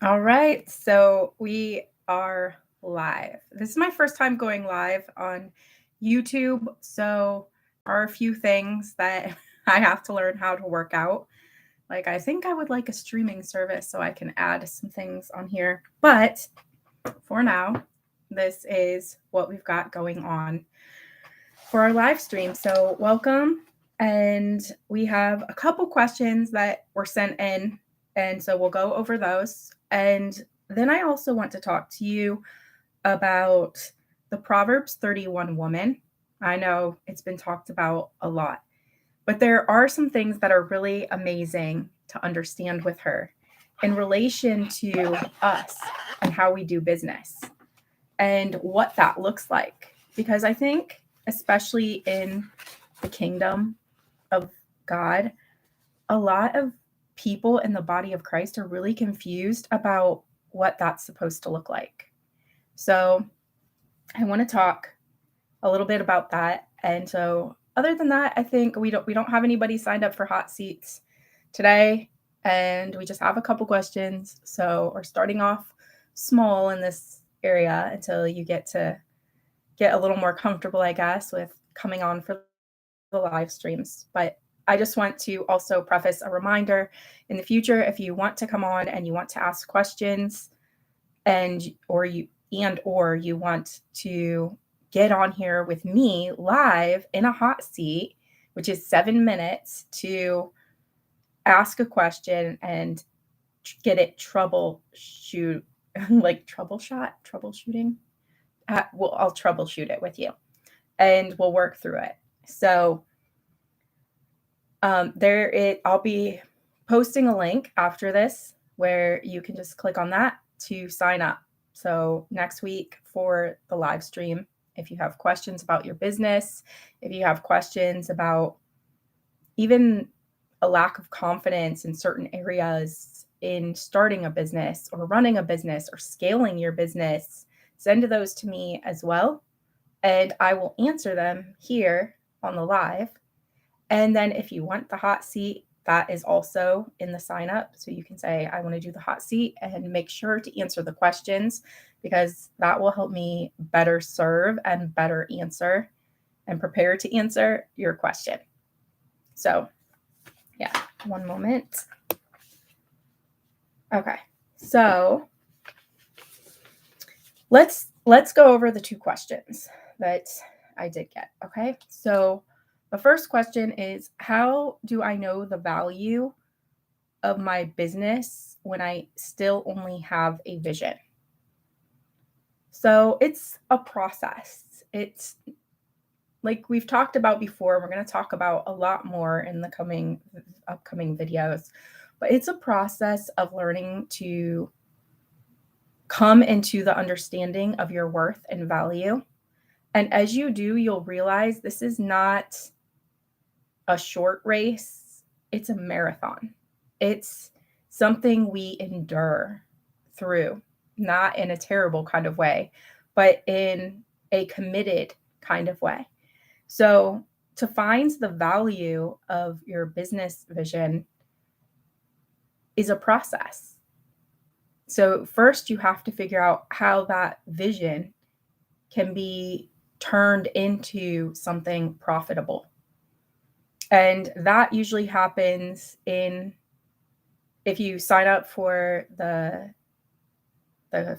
All right, so we are live. This is my first time going live on YouTube, so there are a few things that I have to learn how to work out. Like, I think I would like a streaming service so I can add some things on here. But for now, this is what we've got going on for our live stream. So, welcome. And we have a couple questions that were sent in. And so we'll go over those. And then I also want to talk to you about the Proverbs 31 woman. I know it's been talked about a lot, but there are some things that are really amazing to understand with her in relation to us and how we do business and what that looks like. Because I think, especially in the kingdom of God, a lot of people in the body of Christ are really confused about what that's supposed to look like. So I want to talk a little bit about that. And so other than that, I think we don't have anybody signed up for hot seats today, and we just have a couple questions. So we're starting off small in this area until you get a little more comfortable, I guess, with coming on for the live streams. But I just want to also preface a reminder in the future, if you want to come on and you want to ask questions or you want to get on here with me live in a hot seat, which is 7 minutes to ask a question and get it troubleshooting. Well, I'll troubleshoot it with you and we'll work through it. So I'll be posting a link after this where you can just click on that to sign up. So next week for the live stream, if you have questions about your business, if you have questions about even a lack of confidence in certain areas in starting a business or running a business or scaling your business, send those to me as well. And I will answer them here on the live. And then if you want the hot seat, that is also in the sign up. So you can say, I want to do the hot seat, and make sure to answer the questions, because that will help me better serve and better answer and prepare to answer your question. So yeah, one moment. Okay. So let's go over the two questions that I did get. Okay. So the first question is, how do I know the value of my business when I still only have a vision? So it's a process. It's like we've talked about before. We're going to talk about a lot more in the upcoming videos, but it's a process of learning to come into the understanding of your worth and value. And as you do, you'll realize this is not a short race, it's a marathon. It's something we endure through, not in a terrible kind of way, but in a committed kind of way. So, to find the value of your business vision is a process. So, first, you have to figure out how that vision can be turned into something profitable. And that usually happens if you sign up for the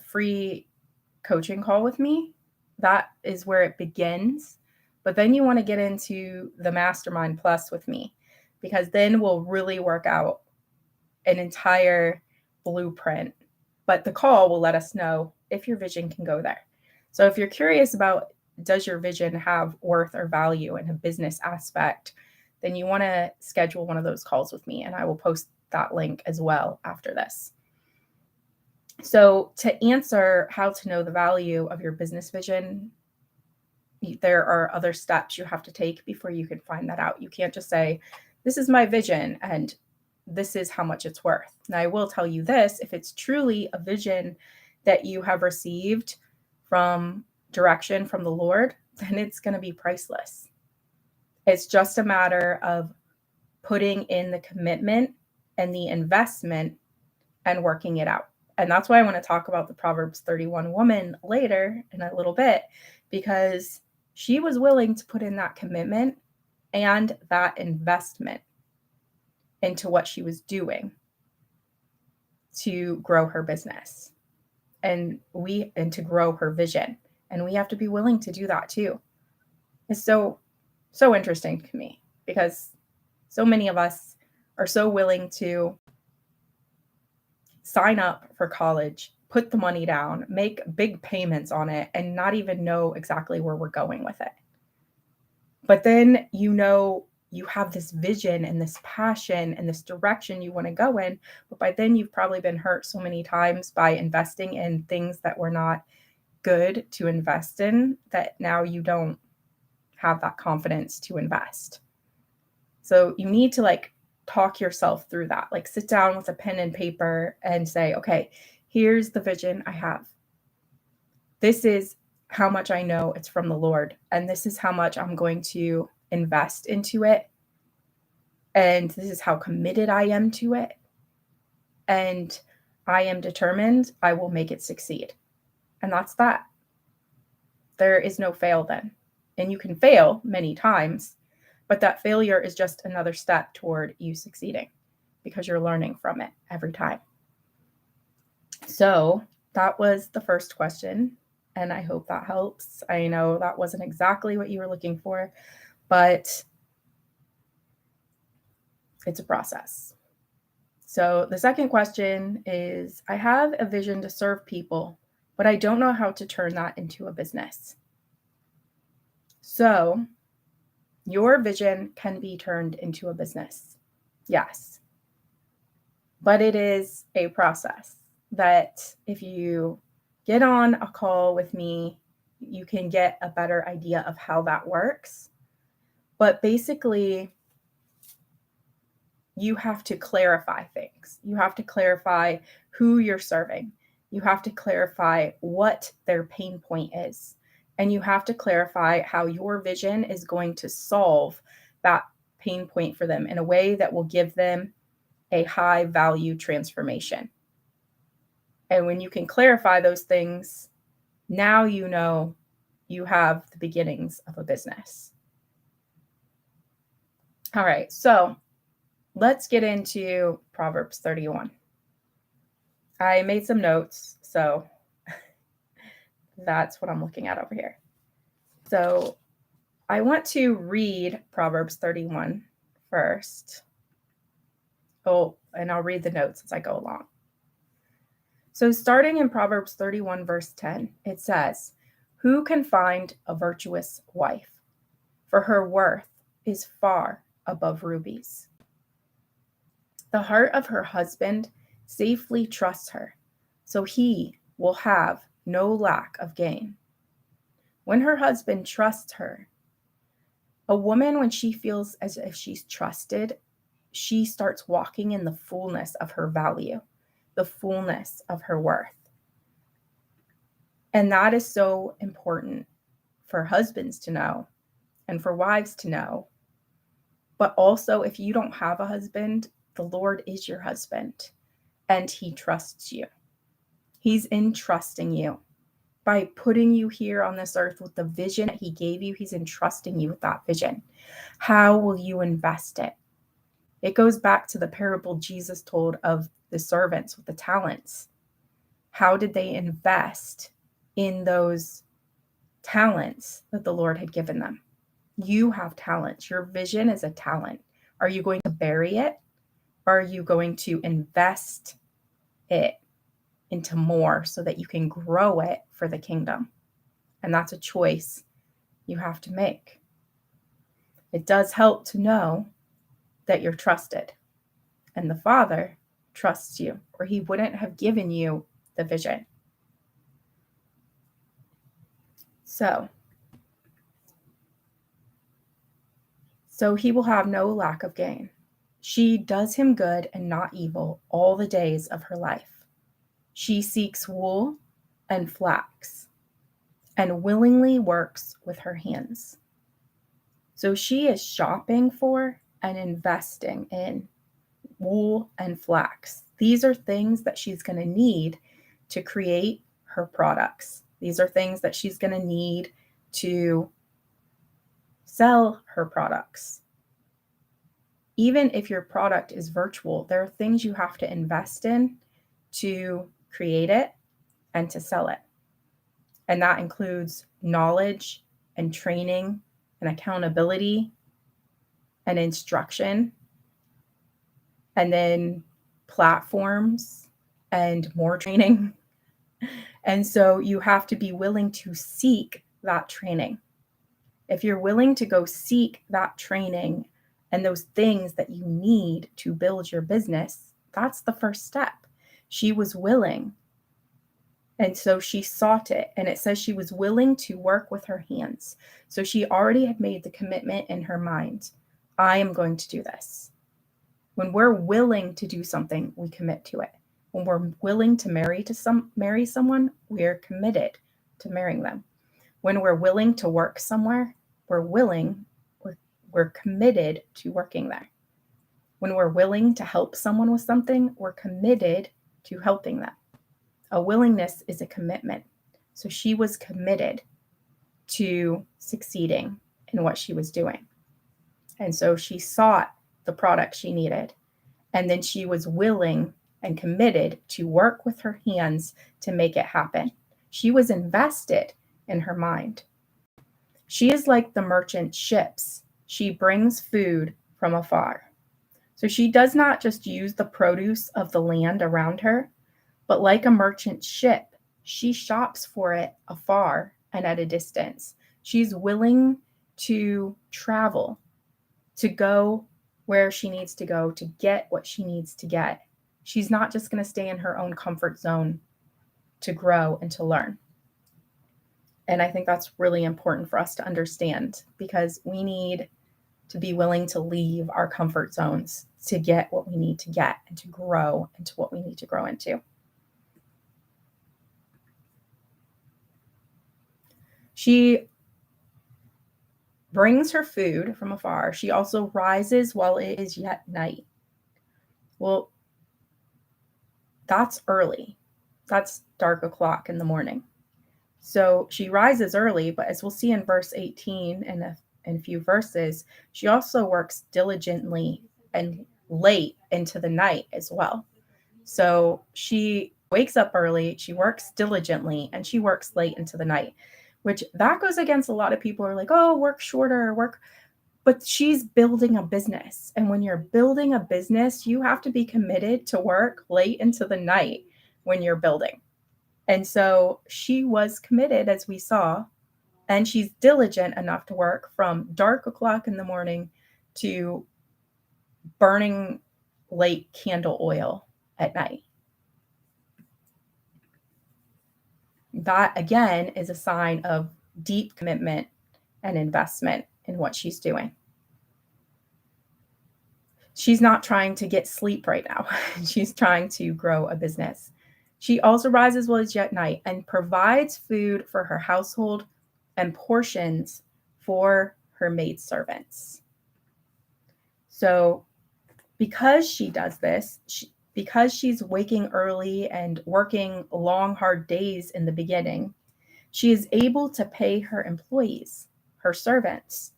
free coaching call with me, that is where it begins. But then you want to get into the Mastermind Plus with me, because then we'll really work out an entire blueprint. But the call will let us know if your vision can go there. So if you're curious about, does your vision have worth or value in a business aspect, then you want to schedule one of those calls with me, and I will post that link as well after this. So to answer how to know the value of your business vision, there are other steps you have to take before you can find that out. You can't just say, this is my vision and this is how much it's worth. Now, I will tell you this, if it's truly a vision that you have received from direction from the Lord, then it's going to be priceless. It's just a matter of putting in the commitment and the investment and working it out. And that's why I want to talk about the Proverbs 31 woman later in a little bit, because she was willing to put in that commitment and that investment into what she was doing to grow her business and to grow her vision. And we have to be willing to do that too. It's so interesting to me because so many of us are so willing to sign up for college, put the money down, make big payments on it, and not even know exactly where we're going with it. But then you have this vision and this passion and this direction you want to go in. But by then you've probably been hurt so many times by investing in things that were not good to invest in, that now you don't have that confidence to invest. So you need to talk yourself through that. Sit down with a pen and paper and say, okay, here's the vision I have. This is how much I know it's from the Lord, and this is how much I'm going to invest into it. And this is how committed I am to it. And I am determined I will make it succeed. And that's that. There is no fail then. And you can fail many times, but that failure is just another step toward you succeeding because you're learning from it every time. So that was the first question, and I hope that helps. I know that wasn't exactly what you were looking for, but it's a process. So the second question is, I have a vision to serve people, but I don't know how to turn that into a business. So your vision can be turned into a business. Yes. But it is a process that if you get on a call with me, you can get a better idea of how that works. But basically, you have to clarify things. You have to clarify who you're serving. You have to clarify what their pain point is. And you have to clarify how your vision is going to solve that pain point for them in a way that will give them a high value transformation. And when you can clarify those things, now you know you have the beginnings of a business. All right, so let's get into Proverbs 31. I made some notes, so that's what I'm looking at over here. So I want to read Proverbs 31 first. Oh, and I'll read the notes as I go along. So starting in Proverbs 31, verse 10, it says, "Who can find a virtuous wife? For her worth is far above rubies. The heart of her husband safely trusts her, so he will have no lack of gain. When her husband trusts her, a woman, when she feels as if she's trusted, she starts walking in the fullness of her value, the fullness of her worth. And that is so important for husbands to know and for wives to know. But also, if you don't have a husband, the Lord is your husband and he trusts you. He's entrusting you. By putting you here on this earth with the vision that he gave you, he's entrusting you with that vision. How will you invest it? It goes back to the parable Jesus told of the servants with the talents. How did they invest in those talents that the Lord had given them? You have talents. Your vision is a talent. Are you going to bury it? Or are you going to invest it into more so that you can grow it for the kingdom? And that's a choice you have to make. It does help to know that you're trusted and the Father trusts you, or he wouldn't have given you the vision. So he will have no lack of gain. She does him good and not evil all the days of her life. She seeks wool and flax and willingly works with her hands. So she is shopping for and investing in wool and flax. These are things that she's going to need to create her products. These are things that she's going to need to sell her products. Even if your product is virtual, there are things you have to invest in to create it and to sell it. And that includes knowledge and training and accountability and instruction, and then platforms and more training. And so you have to be willing to seek that training. If you're willing to go seek that training and those things that you need to build your business, that's the first step. She was willing. And so she sought it. And it says she was willing to work with her hands. So she already had made the commitment in her mind. I am going to do this. When we're willing to do something, we commit to it. When we're willing to marry someone, we're committed to marrying them. When we're willing to work somewhere, we're committed to working there. When we're willing to help someone with something, we're committed to helping them. A willingness is a commitment. So she was committed to succeeding in what she was doing. And so she sought the product she needed. And then she was willing and committed to work with her hands to make it happen. She was invested in her mind. She is like the merchant ships. She brings food from afar. So she does not just use the produce of the land around her, but like a merchant ship, she shops for it afar and at a distance. She's willing to travel, to go where she needs to go, to get what she needs to get. She's not just going to stay in her own comfort zone to grow and to learn. And I think that's really important for us to understand, because we need to be willing to leave our comfort zones to get what we need to get and to grow into what we need to grow into. She brings her food from afar. She also rises while it is yet night. Well, that's early. That's dark o'clock in the morning. So she rises early, but as we'll see in verse 18 and in a few verses, she also works diligently and late into the night as well. So she wakes up early, she works diligently, and she works late into the night, which that goes against a lot of people who are like, oh, work shorter, but she's building a business. And when you're building a business, you have to be committed to work late into the night when you're building. And so she was committed, as we saw, and she's diligent enough to work from dark o'clock in the morning to burning late candle oil at night. That, again, is a sign of deep commitment and investment in what she's doing. She's not trying to get sleep right now. She's trying to grow a business. She also rises while it's yet night and provides food for her household and portions for her maidservants. So because she does this, because she's waking early and working long, hard days in the beginning, she is able to pay her employees, her servants,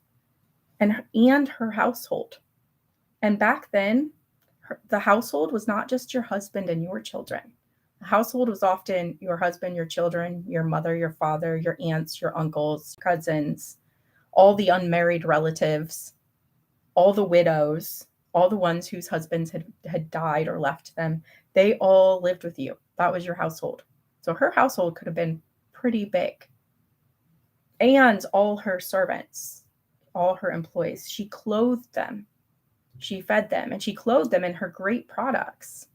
and her household. And back then, the household was not just your husband and your children. The household was often your husband, your children, your mother, your father, your aunts, your uncles, cousins, all the unmarried relatives, all the widows, all the ones whose husbands had died or left them. They all lived with you. That was your household. So her household could have been pretty big. And all her servants, all her employees, she clothed them. She fed them, and she clothed them in her great products.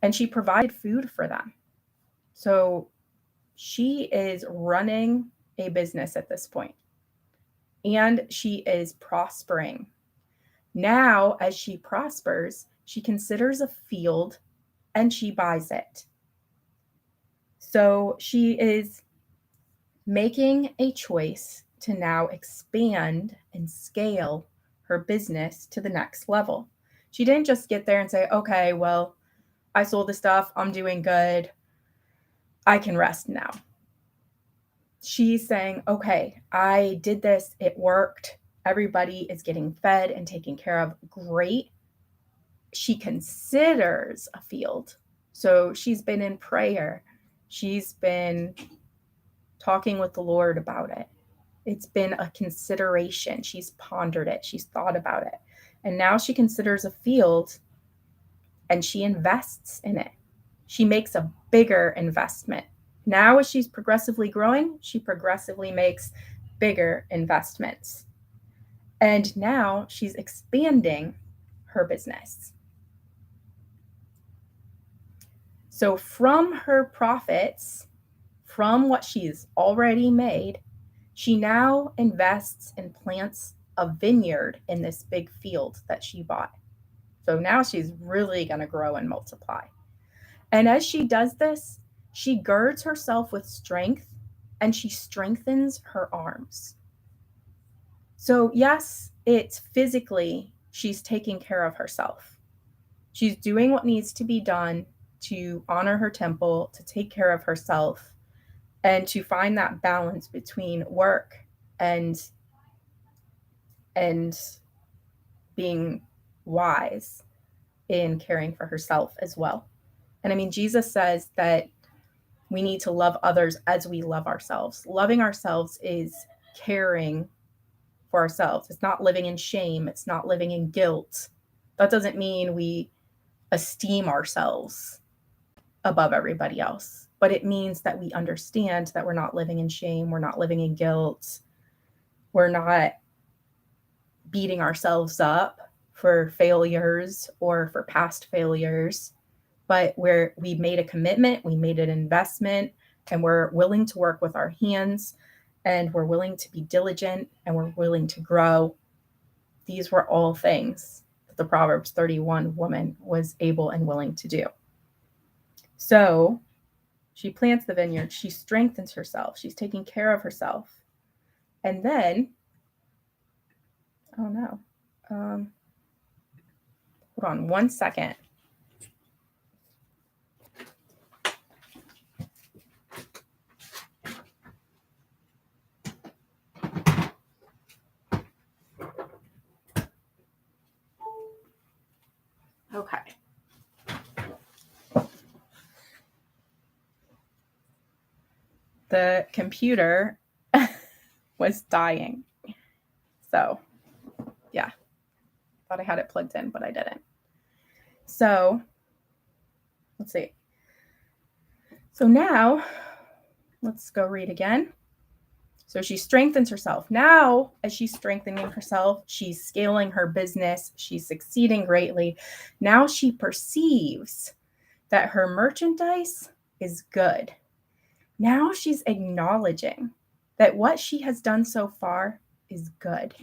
And she provided food for them. So she is running a business at this point. And she is prospering. Now, as she prospers, she considers a field and she buys it. So she is making a choice to now expand and scale her business to the next level. She didn't just get there and say, okay, well, I sold the stuff, I'm doing good, I can rest now. She's saying, okay, I did this. It worked. Everybody is getting fed and taken care of. Great. She considers a field. So she's been in prayer. She's been talking with the Lord about it. It's been a consideration. She's pondered it. She's thought about it. And now she considers a field and she invests in it. She makes a bigger investment. Now, as she's progressively growing, she progressively makes bigger investments. And now she's expanding her business. So from her profits, from what she's already made, she now invests and plants a vineyard in this big field that she bought. So now she's really going to grow and multiply. And as she does this, she girds herself with strength and she strengthens her arms. So yes, it's physically, she's taking care of herself. She's doing what needs to be done to honor her temple, to take care of herself, and to find that balance between work and being wise in caring for herself as well. And I mean, Jesus says that we need to love others as we love ourselves. Loving ourselves is caring for ourselves. It's not living in shame. It's not living in guilt. That doesn't mean we esteem ourselves above everybody else, but it means that we understand that we're not living in shame. We're not living in guilt. We're not beating ourselves up for failures or for past failures, but where we made a commitment, we made an investment, and we're willing to work with our hands, and we're willing to be diligent, and we're willing to grow. These were all things that the Proverbs 31 woman was able and willing to do. So she plants the vineyard, she strengthens herself, she's taking care of herself. And then, oh no, hold on one second. Okay. The computer was dying. So, yeah. Thought I had it plugged in, but I didn't. So, let's see. So now, let's go read again. So she strengthens herself. Now, as she's strengthening herself, she's scaling her business. She's succeeding greatly. Now she perceives that her merchandise is good. Now she's acknowledging that what she has done so far is good.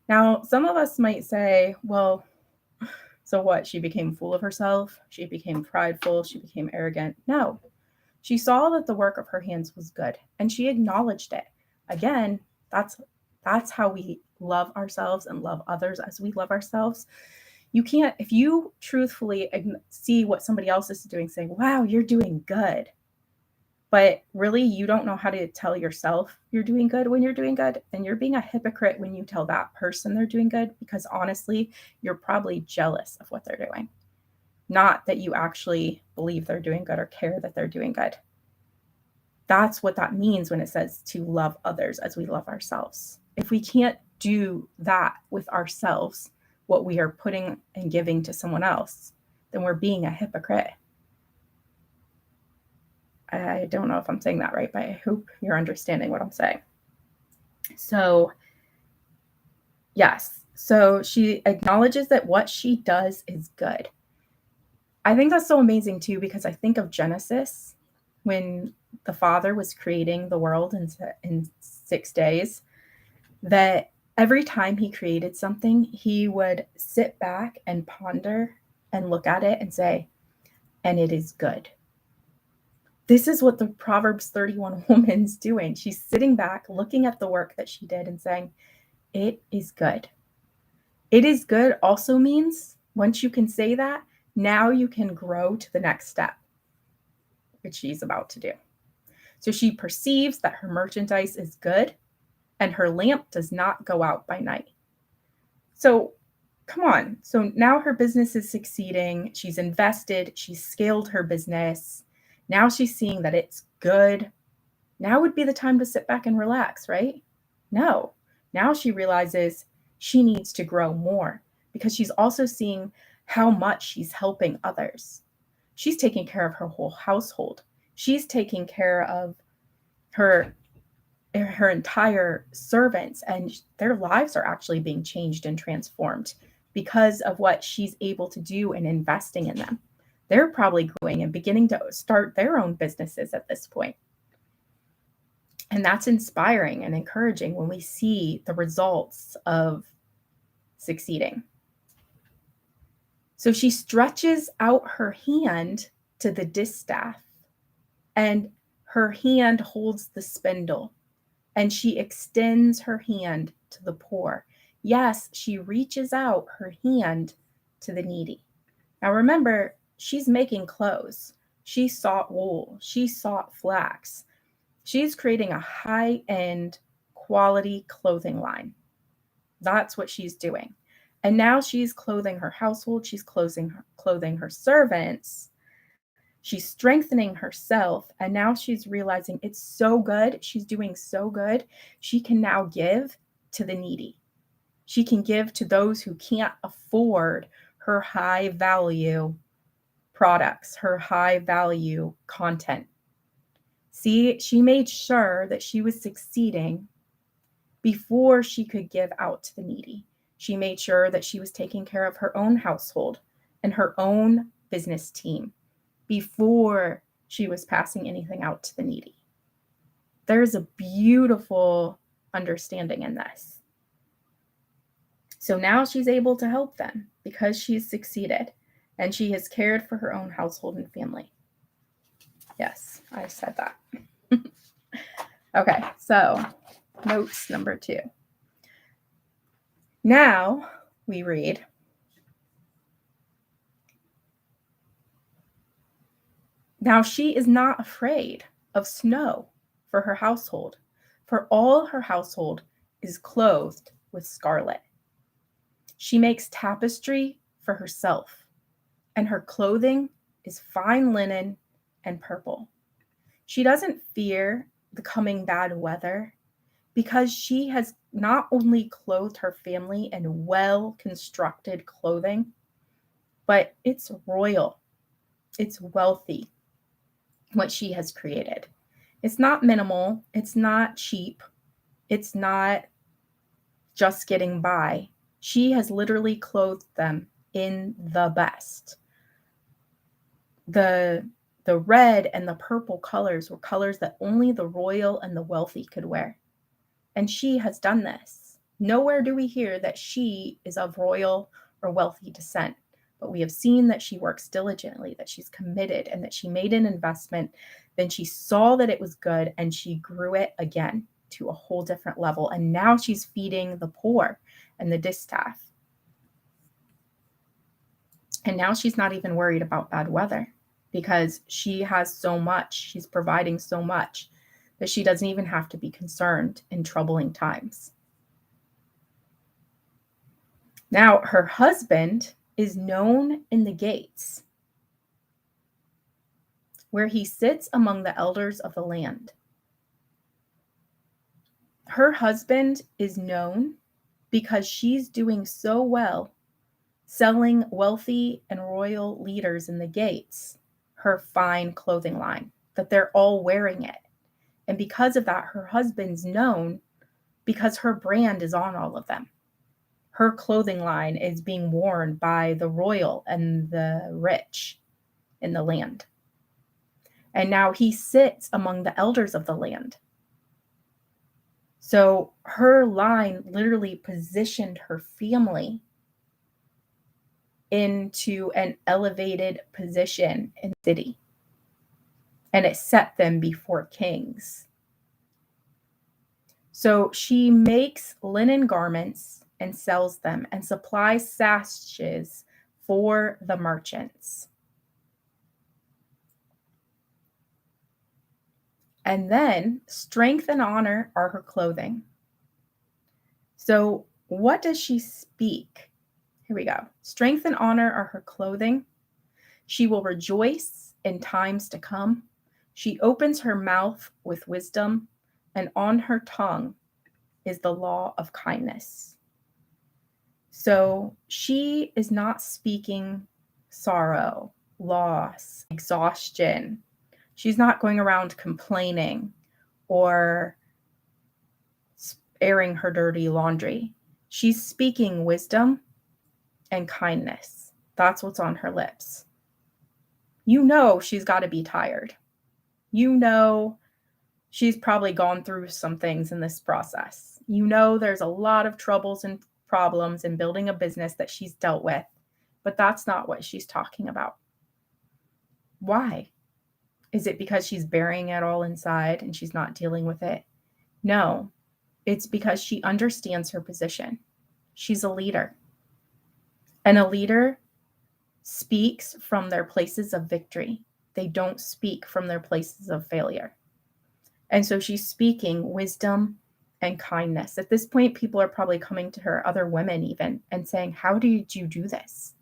Now, some of us might say, well, so what? She became full of herself. She became prideful. She became arrogant. No. She saw that the work of her hands was good, and she acknowledged it. Again, that's how we love ourselves and love others as we love ourselves. You can't, if you truthfully see what somebody else is doing, saying, wow, you're doing good, but really you don't know how to tell yourself you're doing good when you're doing good, then you're being a hypocrite when you tell that person they're doing good, because honestly, you're probably jealous of what they're doing. Not that you actually believe they're doing good or care that they're doing good. That's what that means when it says to love others as we love ourselves. If we can't do that with ourselves, what we are putting and giving to someone else, then we're being a hypocrite. I don't know if I'm saying that right, but I hope you're understanding what I'm saying. So, yes. So she acknowledges that what she does is good. I think that's so amazing too, because I think of Genesis when the Father was creating the world in 6 days, that every time he created something, he would sit back and ponder and look at it and say, and it is good. This is what the Proverbs 31 woman's doing. She's sitting back, looking at the work that she did and saying, it is good. It is good also means once you can say that, now you can grow to the next step. which she's about to do. So she perceives that her merchandise is good and her lamp does not go out by night. So come on. So now her business is succeeding. She's invested. She's scaled her business. Now she's seeing that it's good. Now would be the time to sit back and relax, right? No. Now she realizes she needs to grow more because she's also seeing how much she's helping others. She's taking care of her whole household. She's taking care of her entire servants, and their lives are actually being changed and transformed because of what she's able to do and investing in them. They're probably growing and beginning to start their own businesses at this point. And that's inspiring and encouraging when we see the results of succeeding. So she stretches out her hand to the distaff, and her hand holds the spindle, and she extends her hand to the poor. Yes, she reaches out her hand to the needy. Now remember, she's making clothes. She sought wool. She sought flax. She's creating a high-end quality clothing line. That's what she's doing. And now she's clothing her household. She's clothing her servants. She's strengthening herself. And now she's realizing it's so good. She's doing so good. She can now give to the needy. She can give to those who can't afford her high value products, her high value content. See, she made sure that she was succeeding before she could give out to the needy. She made sure that she was taking care of her own household and her own business team before she was passing anything out to the needy. There's a beautiful understanding in this. So now she's able to help them because she's succeeded and she has cared for her own household and family. Yes, I said that. Okay, so notes number 2. Now we read, now she is not afraid of snow for her household, for all her household is clothed with scarlet. She makes tapestry for herself, and her clothing is fine linen and purple. She doesn't fear the coming bad weather because she has not only clothed her family in well-constructed clothing, but it's royal, it's wealthy, what she has created. It's not minimal, it's not cheap, it's not just getting by. She has literally clothed them in the best. The red and the purple colors were colors that only the royal and the wealthy could wear. And she has done this. Nowhere do we hear that she is of royal or wealthy descent, but we have seen that she works diligently, that she's committed, and that she made an investment. Then she saw that it was good and she grew it again to a whole different level. And now she's feeding the poor and the distaff. And now she's not even worried about bad weather because she has so much, she's providing so much that she doesn't even have to be concerned in troubling times. Now, her husband is known in the gates, where he sits among the elders of the land. Her husband is known because she's doing so well, selling wealthy and royal leaders in the gates her fine clothing line, that they're all wearing it. And because of that, her husband's known because her brand is on all of them. Her clothing line is being worn by the royal and the rich in the land. And now he sits among the elders of the land. So her line literally positioned her family into an elevated position in the city. And it set them before kings. So she makes linen garments and sells them and supplies sashes for the merchants. And then strength and honor are her clothing. So what does she speak? Here we go. Strength and honor are her clothing. She will rejoice in times to come. She opens her mouth with wisdom, and on her tongue is the law of kindness. So she is not speaking sorrow, loss, exhaustion. She's not going around complaining or airing her dirty laundry. She's speaking wisdom and kindness. That's what's on her lips. You know she's got to be tired. You know she's probably gone through some things in this process. You know there's a lot of troubles and problems in building a business that she's dealt with, but that's not what she's talking about. Why? Is it because she's burying it all inside and she's not dealing with it? No, it's because she understands her position. She's a leader. And a leader speaks from their places of victory. They don't speak from their places of failure. And so she's speaking wisdom and kindness. At this point, people are probably coming to her, other women even, and saying, how did you do this?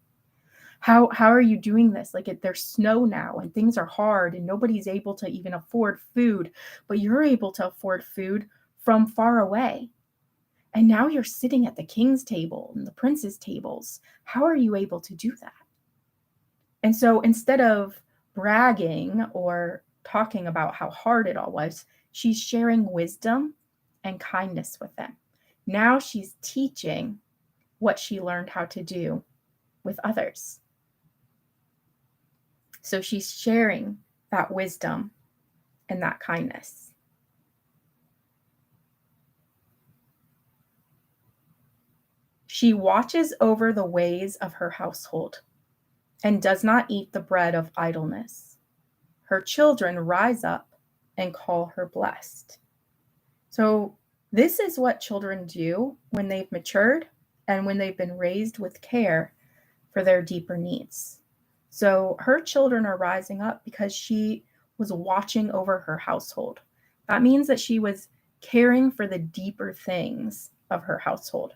How are you doing this? Like there's snow now and things are hard and nobody's able to even afford food, but you're able to afford food from far away. And now you're sitting at the king's table and the prince's tables. How are you able to do that? And so instead of bragging or talking about how hard it all was, she's sharing wisdom and kindness with them. Now she's teaching what she learned how to do with others. So she's sharing that wisdom and that kindness. She watches over the ways of her household and does not eat the bread of idleness. Her children rise up and call her blessed. So this is what children do when they've matured and when they've been raised with care for their deeper needs. So her children are rising up because she was watching over her household. That means that she was caring for the deeper things of her household.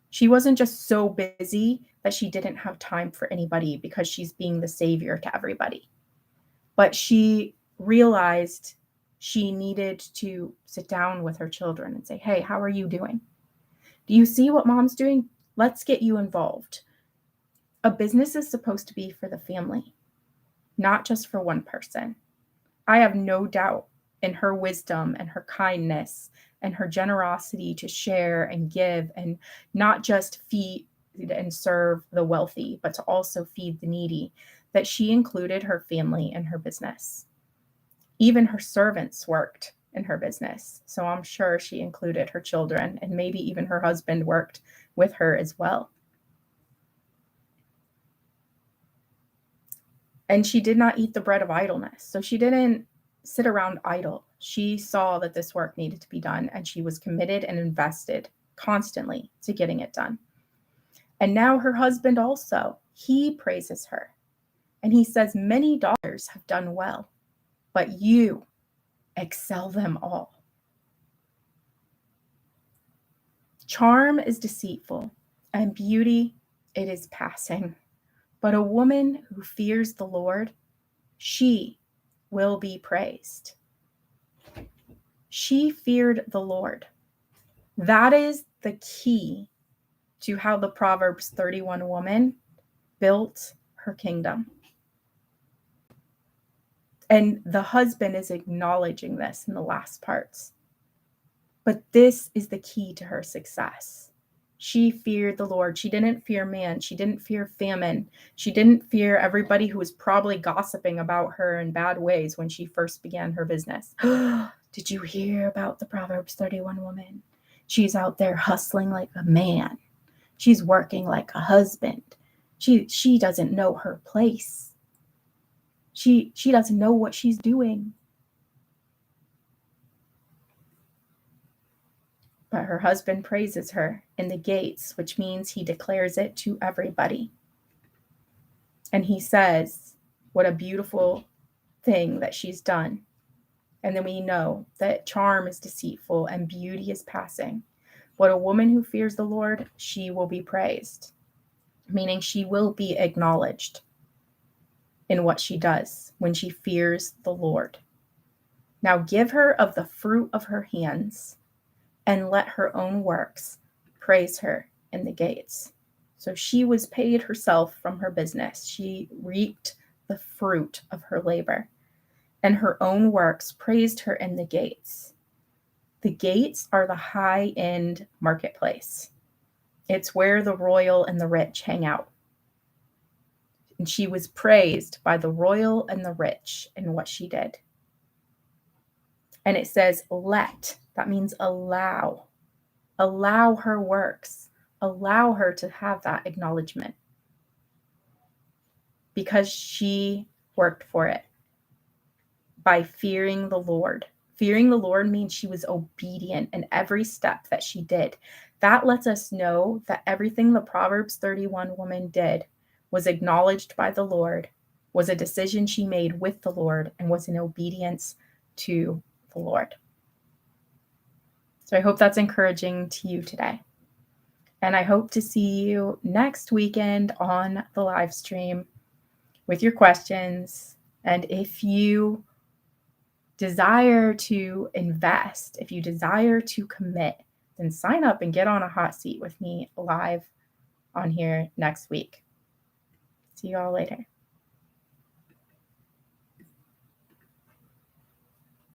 She wasn't just so busy that she didn't have time for anybody because she's being the savior to everybody. But she realized she needed to sit down with her children and say, hey, how are you doing? Do you see what mom's doing? Let's get you involved. A business is supposed to be for the family, not just for one person. I have no doubt in her wisdom and her kindness and her generosity to share and give and not just feed and serve the wealthy, but to also feed the needy, that she included her family in her business. Even her servants worked in her business. So I'm sure she included her children, and maybe even her husband worked with her as well. And she did not eat the bread of idleness. So she didn't sit around idle. She saw that this work needed to be done, and she was committed and invested constantly to getting it done. And now her husband also, he praises her. And he says, many daughters have done well, but you excel them all. Charm is deceitful, and beauty, it is passing. But a woman who fears the Lord, she will be praised. She feared the Lord. That is the key to how the Proverbs 31 woman built her kingdom. And the husband is acknowledging this in the last parts. But this is the key to her success. She feared the Lord. She didn't fear man. She didn't fear famine. She didn't fear everybody who was probably gossiping about her in bad ways when she first began her business. Did you hear about the Proverbs 31 woman? She's out there hustling like a man. She's working like a husband. She doesn't know her place. She doesn't know what she's doing. But her husband praises her in the gates, which means he declares it to everybody. And he says, what a beautiful thing that she's done. And then we know that charm is deceitful and beauty is passing. But a woman who fears the Lord, she will be praised, meaning she will be acknowledged in what she does when she fears the Lord. Now give her of the fruit of her hands, and let her own works praise her in the gates. So she was paid herself from her business. She reaped the fruit of her labor, and her own works praised her in the gates. The gates are the high-end marketplace. It's where the royal and the rich hang out. And she was praised by the royal and the rich in what she did. And it says, let, that means allow her works, allow her to have that acknowledgement because she worked for it by fearing the Lord. Fearing the Lord means she was obedient in every step that she did. That lets us know that everything the Proverbs 31 woman did was acknowledged by the Lord, was a decision she made with the Lord, and was in obedience to the Lord. So I hope that's encouraging to you today. And I hope to see you next weekend on the live stream with your questions. And if you desire to invest, if you desire to commit, then sign up and get on a hot seat with me live on here next week. See you all later.